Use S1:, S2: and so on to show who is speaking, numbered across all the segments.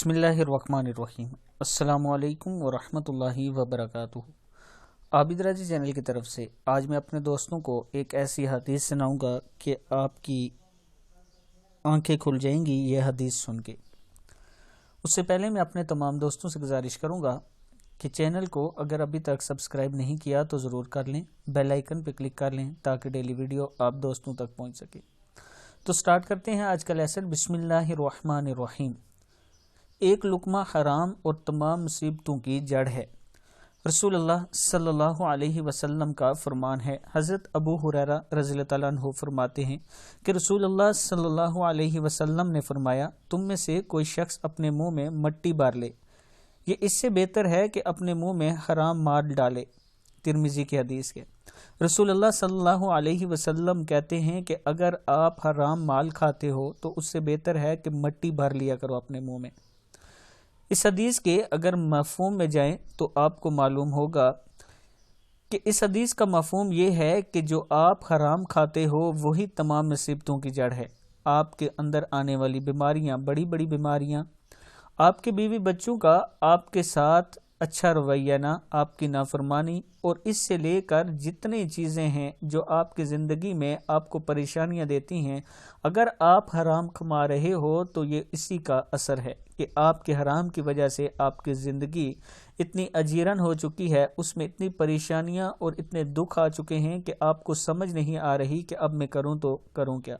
S1: बिस्मिल्लाहिर्रहमानिर्रहीम। अस्सलामु अलैकुम वरहमतुल्लाहि वबरकातुहू। आबिद राजी चैनल की तरफ से आज मैं अपने दोस्तों को एक ऐसी हदीस सुनाऊंगा कि आपकी आंखें खुल जाएंगी ये हदीस सुन के। उससे पहले मैं अपने तमाम दोस्तों से गुजारिश करूंगा कि चैनल को अगर अभी तक सब्सक्राइब नहीं किया तो ज़रूर कर लें, बेल आइकन पर क्लिक कर लें ताकि डेली वीडियो आप दोस्तों तक पहुँच सके। तो स्टार्ट करते हैं आज का लेसन। बिस्मिल्लाहिर्रहमानिर्रहीम। एक लुकमा हराम और तमाम मुसीबतों की जड़ है। रसूलुल्लाह सल्लल्लाहु अलैहि वसल्लम का फरमान है। हज़रत अबू हुरैरा रज़ियल्लाहु अन्हु फरमाते हैं कि रसूलुल्लाह सल्लल्लाहु अलैहि वसल्लम ने फरमाया, तुम में से कोई शख्स अपने मुंह में मट्टी बार ले, ये इससे बेहतर है कि अपने मुंह में हराम माल डाले। तिरमिज़ी की हदीस के रसूलुल्लाह सल्लल्लाहु अलैहि वसल्लम कहते हैं कि अगर आप हराम माल खाते हो तो उससे बेहतर है कि मट्टी भर लिया करो अपने मुंह में। इस हदीस के अगर मफ़हूम में जाएं तो आपको मालूम होगा कि इस हदीस का मफ़हूम ये है कि जो आप हराम खाते हो वही तमाम मुसीबतों की जड़ है। आपके अंदर आने वाली बीमारियां, बड़ी बड़ी बीमारियां, आपके बीवी बच्चों का आपके साथ अच्छा रवैया ना, आपकी नाफरमानी और इससे लेकर जितनी चीज़ें हैं जो आपकी ज़िंदगी में आपको परेशानियां देती हैं, अगर आप हराम कमा रहे हो तो ये इसी का असर है कि आपके हराम की वजह से आपकी ज़िंदगी इतनी अजीरन हो चुकी है, उसमें इतनी परेशानियां और इतने दुख आ चुके हैं कि आपको समझ नहीं आ रही कि अब मैं करूं तो करूं क्या।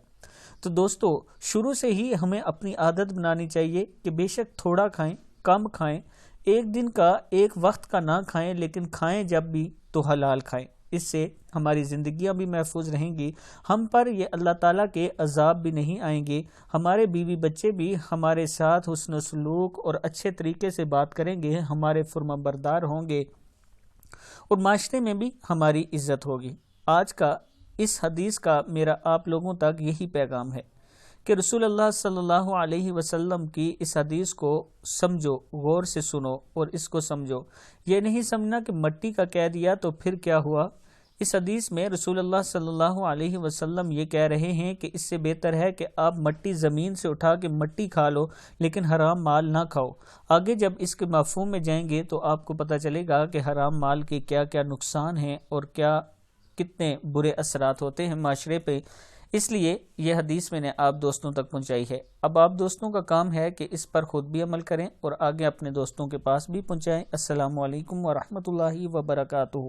S1: तो दोस्तों, शुरू से ही हमें अपनी आदत बनानी चाहिए कि बेशक थोड़ा खाएं, कम खाएं, एक दिन का एक वक्त का ना खाएं, लेकिन खाएं जब भी तो हलाल खाएं। इससे हमारी ज़िंदगियां भी महफूज रहेंगी, हम पर ये अल्लाह ताला के अजाब भी नहीं आएंगे, हमारे बीवी बच्चे भी हमारे साथ हुस्न सलूक और अच्छे तरीके से बात करेंगे, हमारे फुर्माबरदार होंगे और माशरे में भी हमारी इज्जत होगी। आज का इस हदीस का मेरा आप लोगों तक यही पैगाम है कि रसूलुल्लाह सल्लल्लाहु अलैहि वसल्लम की इस हदीस को समझो, गौर से सुनो और इसको समझो। ये नहीं समझना कि मट्टी का कह दिया तो फिर क्या हुआ। इस हदीस में रसूलुल्लाह सल्लल्लाहु अलैहि वसल्लम ये कह रहे हैं कि इससे बेहतर है कि आप मट्टी ज़मीन से उठा के मट्टी खा लो, लेकिन हराम माल ना खाओ। आगे जब इसके मफ़हूम में जाएंगे तो आपको पता चलेगा कि हराम माल के क्या क्या नुकसान हैं और क्या कितने बुरे असरात होते हैं माशरे पे। इसलिए यह हदीस मैंने आप दोस्तों तक पहुंचाई है। अब आप दोस्तों का काम है कि इस पर खुद भी अमल करें और आगे अपने दोस्तों के पास भी पहुंचाएं। अस्सलामु अलैकुम वरहमतुल्लाहि वबरकातुहू।